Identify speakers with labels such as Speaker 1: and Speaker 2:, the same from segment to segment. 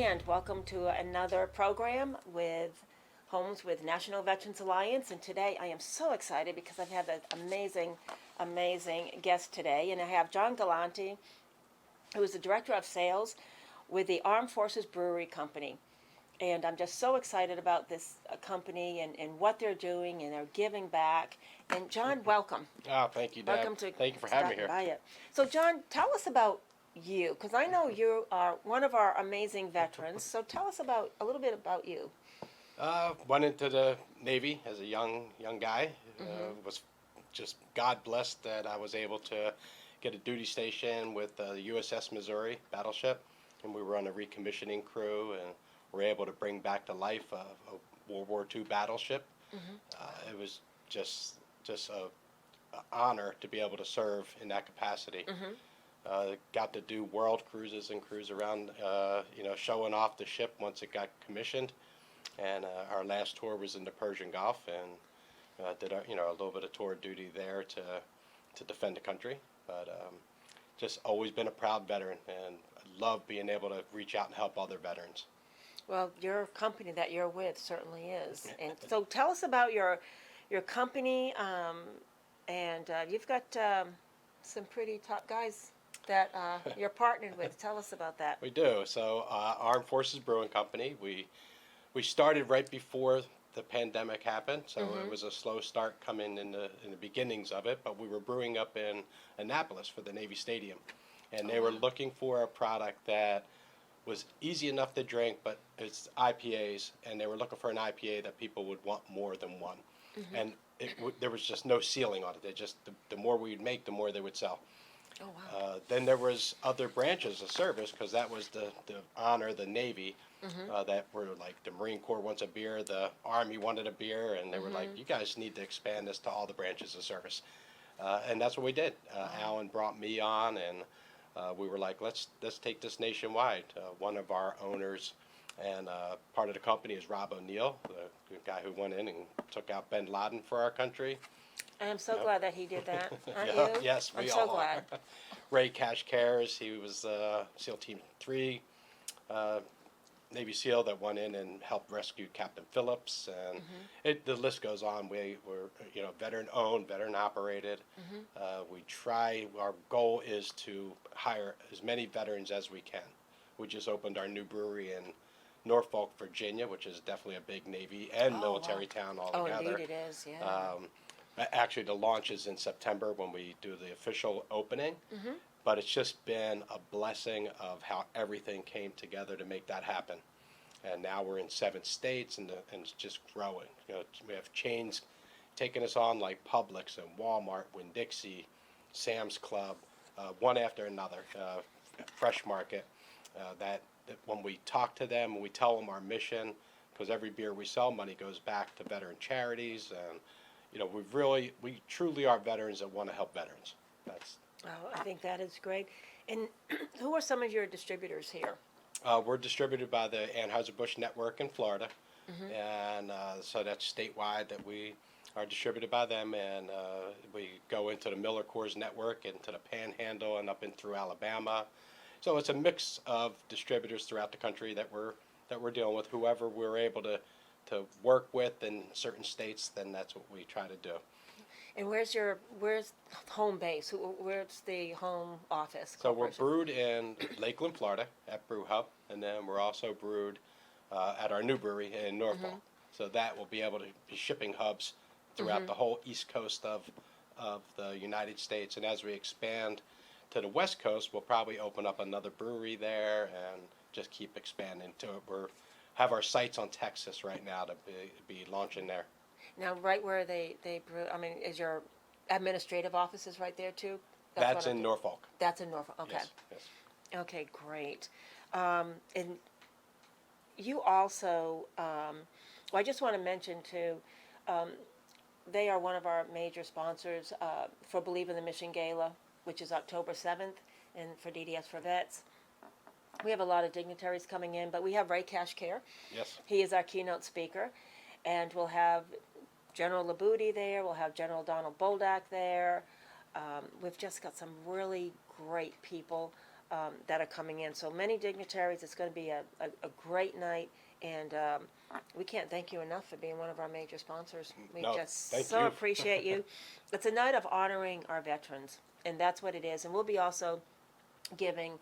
Speaker 1: and welcome to another program with Homes with National Veterans Alliance. And today I am so excited because I've had an amazing guest today. And I have John Galante, who is the Director of Sales with the Armed Forces Brewery Company. And I'm just so excited about this company and what they're doing, and they're giving back. And John, welcome.
Speaker 2: Oh, thank you, Deb.
Speaker 1: Welcome to
Speaker 2: Thank you for having me here.
Speaker 1: by it. So, John, tell us about you, because I know you are one of our amazing veterans. So, tell us a little bit about you.
Speaker 2: Went into the Navy as a young guy. Was just God blessed that I was able to get a duty station with the USS Missouri battleship, and we were on a recommissioning crew, and were able to bring back to life a World War II battleship. It was just a honor to be able to serve in that capacity. Got to do world cruises and cruise around, showing off the ship once it got commissioned. And our last tour was in the Persian Gulf, and did a little bit of tour duty there to defend the country. But just always been a proud veteran, and I love being able to reach out and help other veterans.
Speaker 1: Well, your company that you're with certainly is. And so, tell us about your company. And you've got some pretty top guys that you're partnered with. Tell us about that.
Speaker 2: We do. So, Armed Forces Brewing Company. We started right before the pandemic happened, so it was a slow start coming in the beginnings of it. But we were brewing up in Annapolis for the Navy Stadium, and they were looking for a product that was easy enough to drink, but it's IPAs, and they were looking for an IPA that people would want more than one. And there was just no ceiling on it. They just the more we'd make, the more they would sell.
Speaker 1: Oh, wow.
Speaker 2: Then there was other branches of service, because that was the honor, the Navy, that were like the Marine Corps wants a beer, the Army wanted a beer, and they were like, you guys need to expand this to all the branches of service. And that's what we did. Alan brought me on, and we were like, let's take this nationwide. One of our owners and part of the company is Rob O'Neill, the guy who went in and took out bin Laden for our country.
Speaker 1: I am so glad that he did that. Aren't
Speaker 2: Yeah,
Speaker 1: you?
Speaker 2: yes, we
Speaker 1: I'm
Speaker 2: all
Speaker 1: so glad.
Speaker 2: are. Ray Kashkaris, he was SEAL Team 3 Navy SEAL that went in and helped rescue Captain Phillips, and the list goes on. We were, veteran owned, veteran operated. We try. Our goal is to hire as many veterans as we can. We just opened our new brewery in Norfolk, Virginia, which is definitely a big Navy and military town altogether.
Speaker 1: Oh, indeed it is. Yeah.
Speaker 2: Actually, the launch is in September when we do the official opening. But it's just been a blessing of how everything came together to make that happen. And now we're in 7 states, and it's just growing. We have chains taking us on like Publix and Walmart, Winn-Dixie, Sam's Club, one after another, Fresh Market. That when we talk to them and we tell them our mission, because every beer we sell, money goes back to veteran charities, and we truly are veterans that want to help veterans.
Speaker 1: Oh, I think that is great. And who are some of your distributors here?
Speaker 2: We're distributed by the Anheuser-Busch network in Florida, and so that's statewide that we are distributed by them, and we go into the Miller Coors network, into the Panhandle, and up in through Alabama. So it's a mix of distributors throughout the country that we're dealing with. Whoever we're able to work with in certain states, then that's what we try to do.
Speaker 1: And where's home base? Where's the home office?
Speaker 2: So we're brewed in Lakeland, Florida, at Brew Hub, and then we're also brewed at our new brewery in Norfolk. So that will be able to be shipping hubs throughout the whole east coast of the United States. And as we expand to the west coast, we'll probably open up another brewery there and just keep expanding to it. We have our sights on Texas right now to be launching there.
Speaker 1: Now, right where they brew, is your administrative offices right there too?
Speaker 2: That's in Norfolk.
Speaker 1: That's in Norfolk, okay.
Speaker 2: Yes.
Speaker 1: Okay, great. And you also, I just want to mention too, they are one of our major sponsors for Believe in the Mission Gala, which is October 7th, and for DDS for Vets. We have a lot of dignitaries coming in, but we have Ray Kashkar.
Speaker 2: Yes.
Speaker 1: He is our keynote speaker, and we'll have General Labudi there. We'll have General Donald Bolduc there. We've just got some really great people that are coming in. So many dignitaries. It's going to be a great night, and we can't thank you enough for being one of our major sponsors. We
Speaker 2: No,
Speaker 1: just
Speaker 2: thank
Speaker 1: so
Speaker 2: you.
Speaker 1: appreciate you. It's a night of honoring our veterans, and that's what it is. And we'll be also giving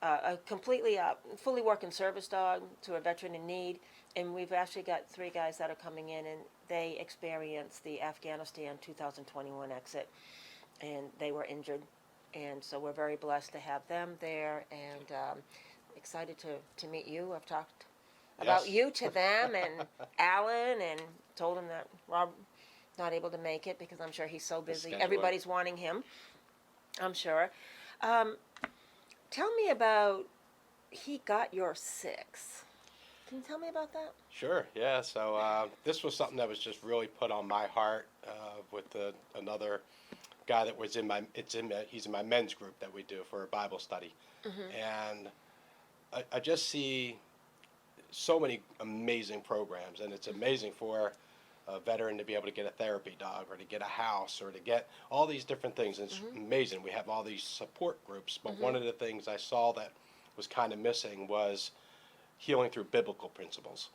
Speaker 1: a completely fully working service dog to a veteran in need. And we've actually got 3 guys that are coming in, and they experienced the Afghanistan 2021 exit, and they were injured. And so we're very blessed to have them there, and excited to meet you. I've talked about
Speaker 2: Yes.
Speaker 1: you to them and Alan, and told him that Rob not able to make it because I'm sure he's so busy.
Speaker 2: scheduler.
Speaker 1: Everybody's wanting him, I'm sure. Um, Tell me about He Got Your Six. Can you tell me about that?
Speaker 2: Sure, yeah. So this was something that was just really put on my heart with another guy that was he's in my men's group that we do for a Bible study. And I just see so many amazing programs, and it's amazing for a veteran to be able to get a therapy dog or to get a house or to get all these different things. And it's amazing. We have all these support groups, but one of the things I saw that was kind of missing was healing through biblical principles.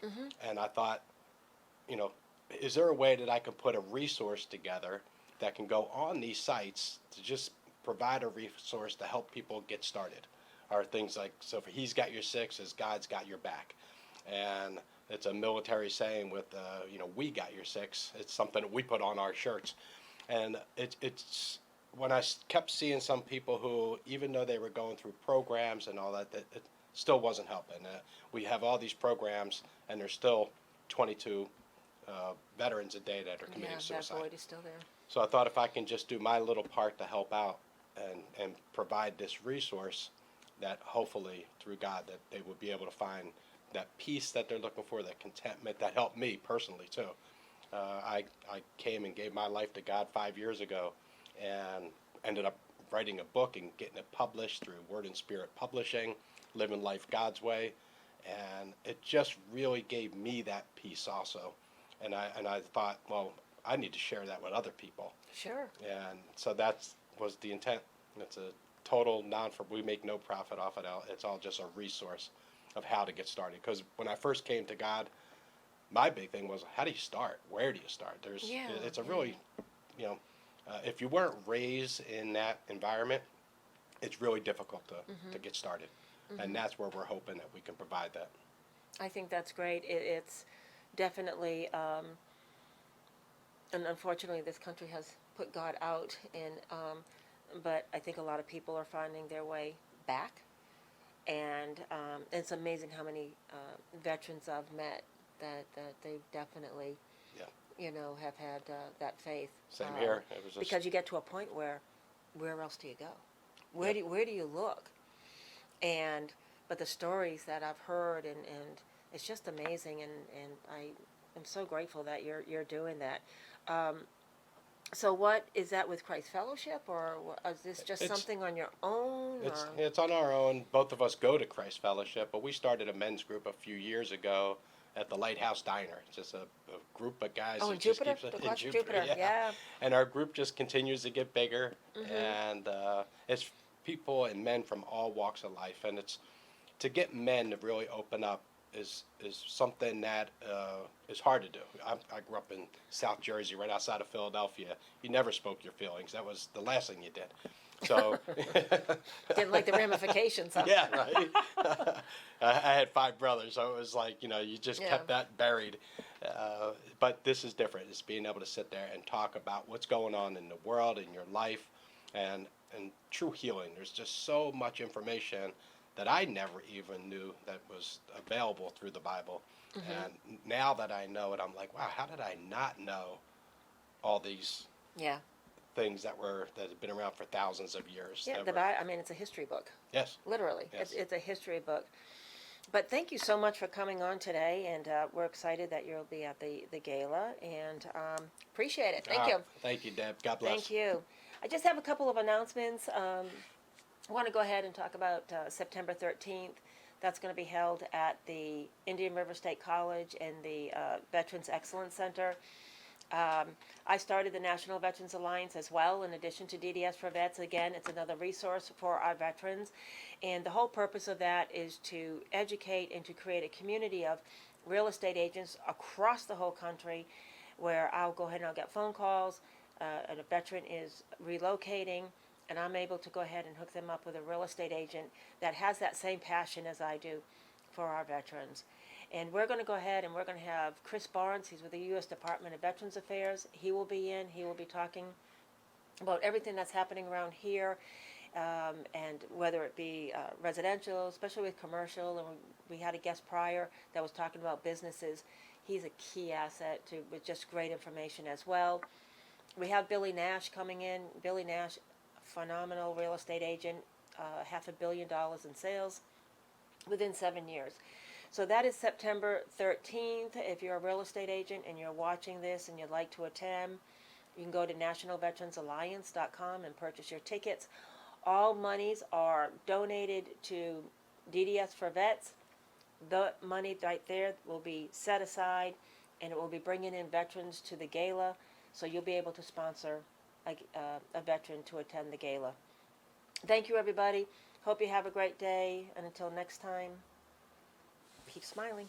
Speaker 2: And I thought, you know, is there a way that I can put a resource together that can go on these sites to just provide a resource to help people get started? Or things like, so for He's Got Your Six is God's got your back. And it's a military saying with, we got your six. It's something that we put on our shirts. And it's when I kept seeing some people who, even though they were going through programs and all that, it still wasn't helping. We have all these programs, and there's still 22 veterans a day that are committing
Speaker 1: That
Speaker 2: suicide.
Speaker 1: void is still there.
Speaker 2: So I thought if I can just do my little part to help out and provide this resource, that hopefully through God that they will be able to find that peace that they're looking for, that contentment that helped me personally too. I came and gave my life to God 5 years ago, and ended up writing a book and getting it published through Word and Spirit Publishing, Living Life God's Way, and it just really gave me that peace also. And I thought, well, I need to share that with other people.
Speaker 1: Sure.
Speaker 2: And so that was the intent. It's a total we make no profit off it. It's all just a resource of how to get started. Because when I first came to God, my big thing was, how do you start? Where do you start? It's a really, if you weren't raised in that environment, it's really difficult to get started. And that's where we're hoping that we can provide that.
Speaker 1: I think that's great. It's definitely, and unfortunately, this country has put God out, and but I think a lot of people are finding their way back, and it's amazing how many veterans I've met that they definitely, have had that faith.
Speaker 2: Same here. It was just,
Speaker 1: Because you get to a point where else do you go? Where do you look? But the stories that I've heard, and it's just amazing, and I am so grateful that you're doing that. So what is that with Christ Fellowship, or is this just something on your own?
Speaker 2: It's on our own. Both of us go to Christ Fellowship, but we started a men's group a few years ago at the Lighthouse Diner. It's just a group of guys.
Speaker 1: Oh, in Jupiter? In Jupiter, yeah.
Speaker 2: And our group just continues to get bigger, and it's people and men from all walks of life. And it's to get men to really open up is something that is hard to do. I grew up in South Jersey, right outside of Philadelphia. You never spoke your feelings. That was the last thing you did. So
Speaker 1: Didn't like the ramifications. Huh?
Speaker 2: Yeah, right. I had 5 brothers, so it was like, you just kept that buried. But this is different. It's being able to sit there and talk about what's going on in the world, in your life, and true healing. There's just so much information that I never even knew that was available through the Bible. And now that I know it, I'm like, wow, how did I not know all these things that have been around for thousands of years?
Speaker 1: Yeah, the Bible. I mean, it's a history book.
Speaker 2: Yes.
Speaker 1: Literally,
Speaker 2: yes.
Speaker 1: It's a history book. But thank you so much for coming on today, and we're excited that you'll be at the gala, and appreciate it. Thank you.
Speaker 2: Thank you, Deb. God bless.
Speaker 1: Thank you. I just have a couple of announcements. I want to go ahead and talk about September 13th. That's going to be held at the Indian River State College and the Veterans Excellence Center. I started the National Veterans Alliance as well, in addition to DDS for Vets. Again, it's another resource for our veterans. And the whole purpose of that is to educate and to create a community of real estate agents across the whole country, where I'll go ahead and I'll get phone calls, and a veteran is relocating, and I'm able to go ahead and hook them up with a real estate agent that has that same passion as I do for our veterans. And we're going to go ahead and we're going to have Chris Barnes. He's with the U.S. Department of Veterans Affairs. He will be in. He will be talking about everything that's happening around here, and whether it be residential, especially with commercial. And we had a guest prior that was talking about businesses. He's a key asset with just great information as well. We have Billy Nash coming in. Billy Nash, phenomenal real estate agent, $500 million in sales within 7 years. So that is September 13th. If you're a real estate agent and you're watching this and you'd like to attend, you can go to nationalveteransalliance.com and purchase your tickets. All monies are donated to DDS for Vets. The money right there will be set aside, and it will be bringing in veterans to the gala. So you'll be able to sponsor a veteran to attend the gala. Thank you, everybody. Hope you have a great day. And until next time, keep smiling.